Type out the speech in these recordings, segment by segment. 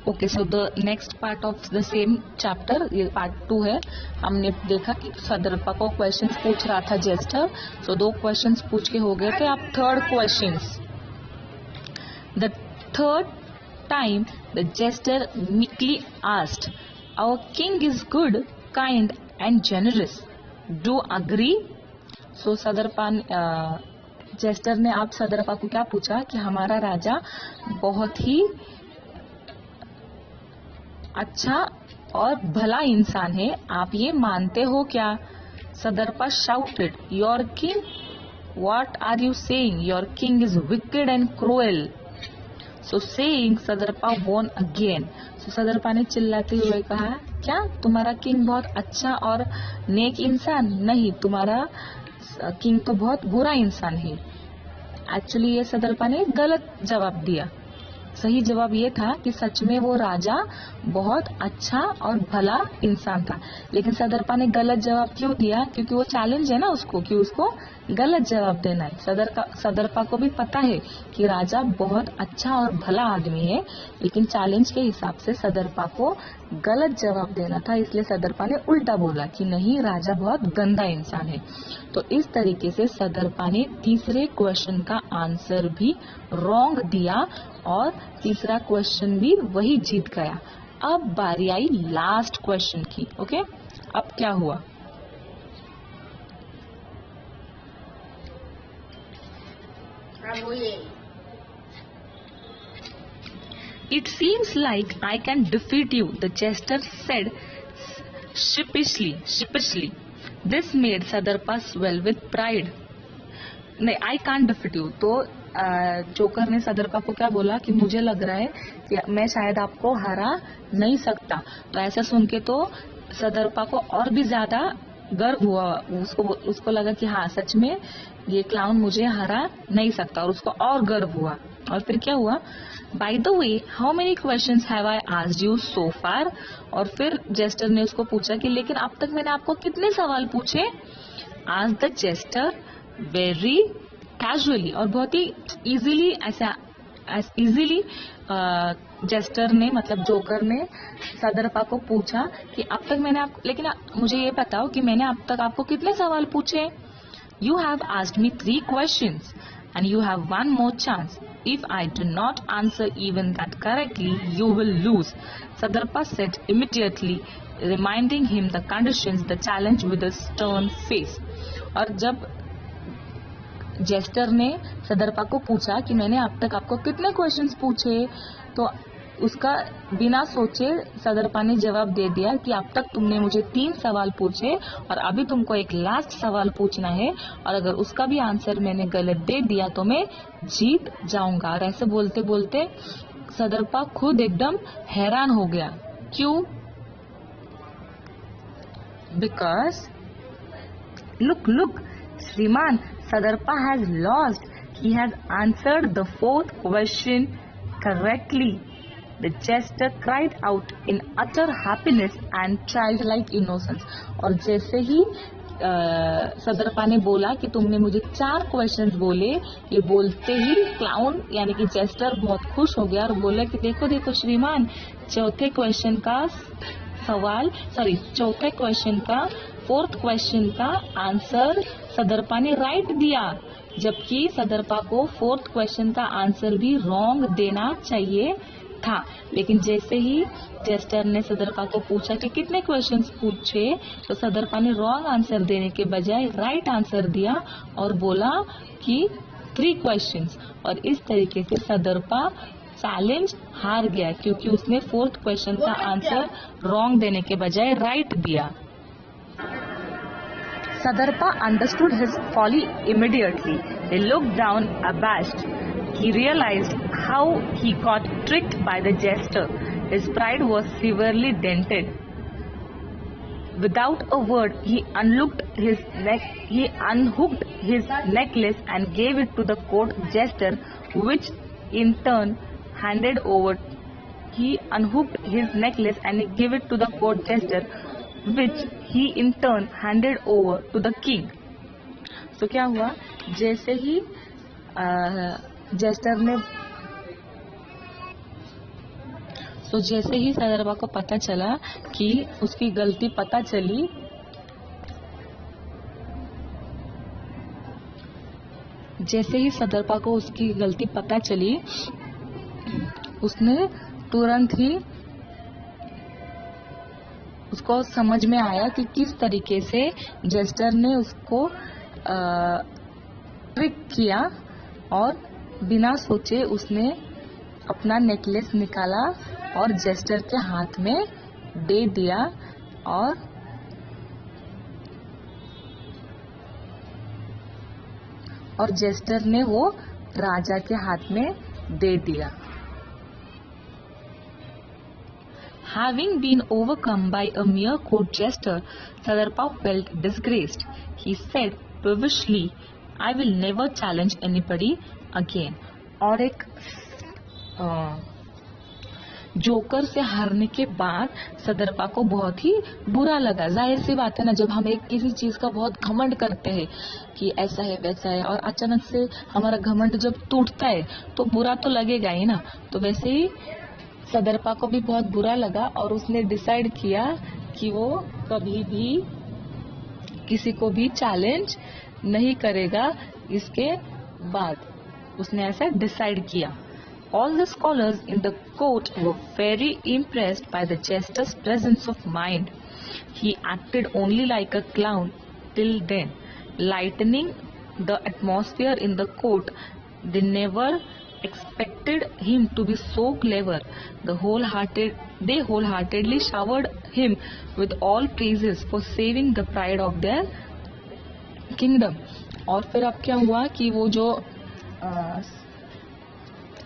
Okay, so the next part of the same chapter, ये part 2 है। हमने देखा कि सदर्पा को क्वेश्चंस पूछ रहा था जेस्टर, सो 2 क्वेश्चंस पूछ के हो गए थे। अब third questions. The third time the jester meekly asked, our king is good, kind and generous, do agree? So Sadarpa jester ने आप सदर्पा को क्या पूछा कि हमारा राजा बहुत ही अच्छा और भला इंसान है, आप ये मानते हो क्या? Sadarpa shouted, your king, what are you saying? Your king is wicked and cruel. So saying Sadarpa won again. So Sadarpa ने चिल्लाते हुए कहा, क्या तुम्हारा किंग बहुत अच्छा और नेक इंसान? नहीं, तुम्हारा किंग तो बहुत बुरा इंसान है। एक्चुअली ये सदर्पा ने गलत जवाब दिया। सही जवाब ये था कि सच में वो राजा बहुत अच्छा और भला इंसान था, लेकिन सदर्पा ने गलत जवाब क्यों दिया? क्योंकि वो चैलेंज है ना उसको, कि उसको गलत जवाब देना है। सदर्पा को भी पता है कि राजा बहुत अच्छा और भला आदमी है, लेकिन चैलेंज के हिसाब से सदर्पा को गलत जवाब देना था, इसलिए सदर्पा ने उल्टा बोला कि नहीं, राजा बहुत गंदा इंसान है। तो इस तरीके से सदर्पा ने तीसरे क्वेश्चन का आंसर भी रॉन्ग दिया और तीसरा क्वेश्चन भी वही जीत गया। अब बारी आई लास्ट क्वेश्चन की। ओके, अब क्या हुआ? It seems like I can defeat you, the jester said sheepishly. This made Sadarpa swell with pride. नहीं, I can't defeat you. तो जोकर ने सदर्पा को क्या बोला कि मुझे लग रहा है कि मैं शायद आपको हरा नहीं सकता। तो ऐसा सुन के तो सदर्पा को और भी ज्यादा गर्व हुआ। उसको लगा कि हाँ, सच में ये क्लाउन मुझे हरा नहीं सकता, और उसको और गर्व हुआ। और फिर क्या हुआ? By the way, how many questions have I asked you so far? और फिर जेस्टर ने उसको पूछा कि लेकिन अब तक मैंने आपको कितने सवाल पूछे? Asked the jester very casually, और बहुत ही इजीली, ऐसा इजीली जेस्टर ने, मतलब जोकर ने सदर्पा को पूछा कि अब तक मैंने लेकिन मुझे ये बताओ कि मैंने अब तक आपको कितने सवाल पूछे? You have asked me 3 questions and you have one more chance. If I do not answer even that correctly, you will lose. Sadarpa said immediately, reminding him the conditions, the challenge with a stern face. और जब gesture ने सदर्पा को पूछा कि मैंने अब तक आपको कितने क्वेश्चंस पूछे, तो उसका बिना सोचे सदर्पा ने जवाब दे दिया कि अब तक तुमने मुझे 3 सवाल पूछे और अभी तुमको एक लास्ट सवाल पूछना है, और अगर उसका भी आंसर मैंने गलत दे दिया तो मैं जीत जाऊंगा। और ऐसे बोलते बोलते सदर्पा खुद एकदम हैरान हो गया। क्यों? बिकॉज लुक श्रीमान, Sadarpa has lost, he has answered the 4th question correctly. The jester cried out in utter happiness and childlike innocence. और जैसे ही सदर्पा ने बोला कि तुमने मुझे 4 क्वेश्चंस बोले, ये बोलते ही क्लाउन यानी कि जेस्टर बहुत खुश हो गया और बोला कि देखो श्रीमान, चौथे क्वेश्चन का 4th क्वेश्चन का आंसर सदर्पा ने राइट दिया, जबकि सदर्पा को 4th क्वेश्चन का आंसर भी रॉन्ग देना चाहिए था। लेकिन जैसे ही जेस्टर ने सदर्पा को पूछा कि कितने क्वेश्चंस पूछे, तो सदर्पा ने रॉन्ग आंसर देने के बजाय राइट आंसर दिया और बोला कि 3 क्वेश्चंस। और इस तरीके से सदर्पा चैलेंज हार गया, क्योंकि उसने 4th क्वेश्चन का आंसर रॉन्ग देने के बजाय राइट दिया। Sadarpa understood his folly immediately. He looked down abashed. He realized how he got tricked by the jester. His pride was severely dented. Without a word, he unhooked his necklace and gave it to the court jester, which in turn handed over. He unhooked his necklace and gave it to the court jester, which he in turn handed over to the king. So क्या हुआ? जैसे ही gesture ने तो जैसे ही सदरपा को पता चला कि उसकी गलती पता चली, जैसे ही सदरपा को उसकी गलती पता चली, उसने तुरंत ही उसको समझ में आया कि किस तरीके से जेस्टर ने उसको ट्रिक किया, और बिना सोचे उसने अपना नेकलेस निकाला और जेस्टर के हाथ में दे दिया, और जेस्टर ने वो राजा के हाथ में दे दिया। Having been overcome by a mere court jester, Sadarpa felt disgraced. He said peevishly, "I will never challenge anybody again." और एक जोकर से हारने के बाद सदरपा को बहुत ही बुरा लगा। जाहिर सी बात है ना, जब हम एक किसी चीज का बहुत घमंड करते हैं कि ऐसा है वैसा है, और अचानक से हमारा घमंड जब टूटता है तो बुरा तो लगेगा ही ना। तो वैसे ही सदरपा को भी बहुत बुरा लगा, और उसने डिसाइड किया कि वो कभी भी किसी को भी चैलेंज नहीं करेगा। इसके बाद उसने ऐसा डिसाइड किया। All the scholars in the court were very impressed by the jester's presence of mind. He acted only like a clown till then, lightening the atmosphere in the court. They never expected him to be so clever. They wholeheartedly showered him with all praises for saving the pride of their kingdom. और फिर अब क्या हुआ कि वो जो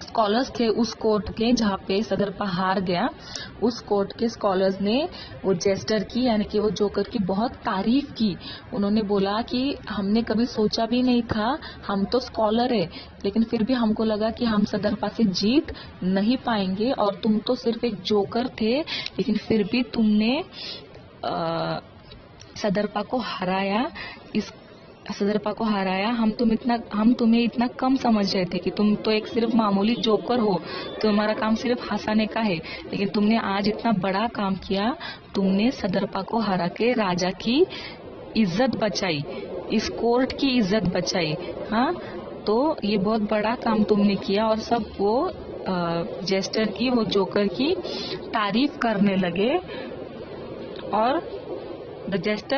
scholars थे उस कोर्ट के जहाँ पे सदरपा हार गया, उस कोर्ट के स्कॉलर्स ने वो जेस्टर की, यानी कि वो जोकर की बहुत तारीफ की। उन्होंने बोला कि हमने कभी सोचा भी नहीं था, हम तो स्कॉलर है लेकिन फिर भी हमको लगा कि हम सदरपा से जीत नहीं पाएंगे, और तुम तो सिर्फ एक जोकर थे लेकिन फिर भी तुमने सदरपा को हराया। हम तुम्हें इतना कम समझ रहे थे कि तुम तो एक सिर्फ मामूली जोकर हो, तुम्हारा काम सिर्फ हंसाने का है, लेकिन तुमने आज इतना बड़ा काम किया। तुमने सदरपा को हरा के राजा की इज्जत बचाई, इस कोर्ट की इज्जत बचाई। हाँ, तो ये बहुत बड़ा काम तुमने किया। और सब वो जेस्टर की, वो जोकर की तारीफ करने लगे। और the jester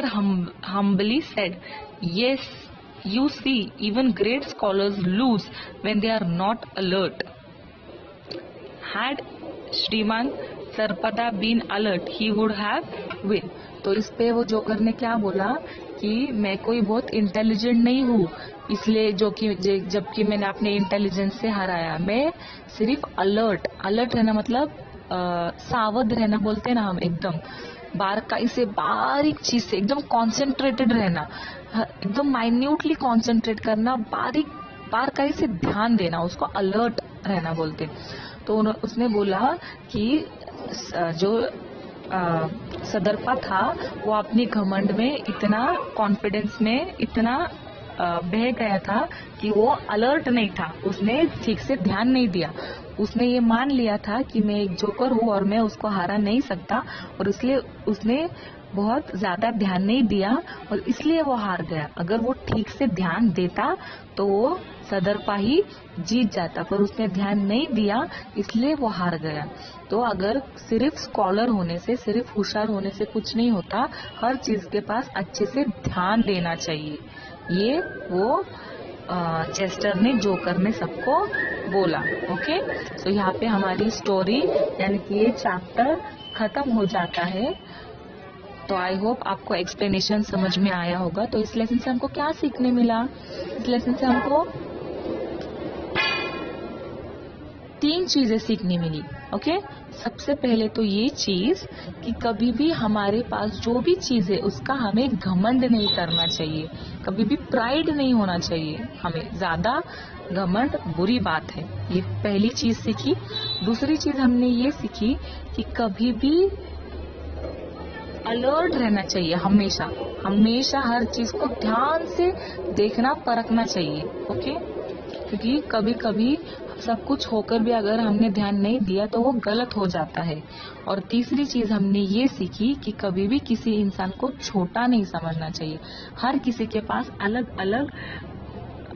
humbly said, "Yes, you see, even great scholars lose when they are not alert. Had Shriman Sarpada been alert, he would have win." तो इस पे वो जोकर ने क्या बोला कि मैं कोई बहुत इंटेलिजेंट नहीं हूँ, इसलिए जबकि मैंने अपने इंटेलिजेंस से हराया। मैं सिर्फ अलर्ट रहना मतलब सावध रहना बोलते हैं ना हम, एकदम बारीकी से, बारीक चीज से एकदम कॉन्सेंट्रेटेड रहना, एकदम माइन्यूटली कॉन्सेंट्रेट करना, बारीकी से ध्यान देना, उसको अलर्ट रहना बोलते। तो उसने बोला कि जो सदरपा था वो अपनी घमंड में इतना, कॉन्फिडेंस में इतना बह गया था कि वो अलर्ट नहीं था, उसने ठीक से ध्यान नहीं दिया। उसने ये मान लिया था कि मैं एक जोकर हूँ और मैं उसको हरा नहीं सकता, और इसलिए उसने बहुत ज्यादा ध्यान नहीं दिया और इसलिए वो हार गया। अगर वो ठीक से ध्यान देता तो वो सदरपा ही जीत जाता, पर उसने ध्यान नहीं दिया इसलिए वो हार गया। तो अगर सिर्फ स्कॉलर होने से, सिर्फ होशियार होने से कुछ नहीं होता, हर चीज के पास अच्छे से ध्यान देना चाहिए। ये वो चेस्टर ने, जोकर ने सबको बोला। ओके, तो यहाँ पे हमारी स्टोरी यानी कि ये चैप्टर खत्म हो जाता है। तो आई होप आपको एक्सप्लेनेशन समझ में आया होगा। तो इस लेसन से हमको क्या सीखने मिला? इस लेसन से हमको 3 चीजें सीखने मिली। ओके, सबसे पहले तो ये चीज कि कभी भी हमारे पास जो भी चीज है उसका हमें घमंड नहीं करना चाहिए, कभी भी प्राइड नहीं होना चाहिए हमें। ज्यादा घमंड बुरी बात है, ये पहली चीज सीखी। दूसरी चीज हमने ये सीखी कि कभी भी अलर्ट रहना चाहिए, हमेशा हमेशा हर चीज को ध्यान से देखना, परखना चाहिए। ओके, क्योंकि कभी कभी सब कुछ होकर भी अगर हमने ध्यान नहीं दिया तो वो गलत हो जाता है। और तीसरी चीज हमने ये सीखी कि कभी भी किसी इंसान को छोटा नहीं समझना चाहिए। हर किसी के पास अलग अलग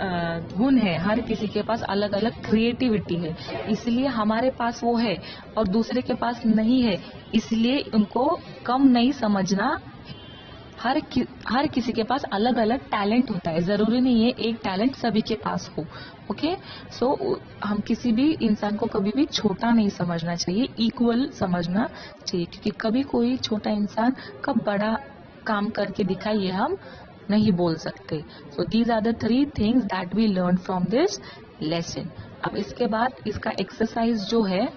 गुण है, हर किसी के पास अलग अलग क्रिएटिविटी है, इसलिए हमारे पास वो है और दूसरे के पास नहीं है, इसलिए उनको कम नहीं समझना। हर किसी के पास अलग अलग टैलेंट होता है, जरूरी नहीं है एक टैलेंट सभी के पास हो। ओके, सो हम किसी भी इंसान को कभी भी छोटा नहीं समझना चाहिए, इक्वल समझना चाहिए, क्योंकि कभी कोई छोटा इंसान कब बड़ा काम करके दिखाए ये हम नहीं बोल सकते। So these are the 3 things that we learn from this lesson. अब इसके बाद इसका एक्सरसाइज जो है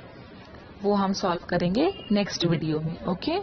वो हम सॉल्व करेंगे नेक्स्ट वीडियो में। ओके।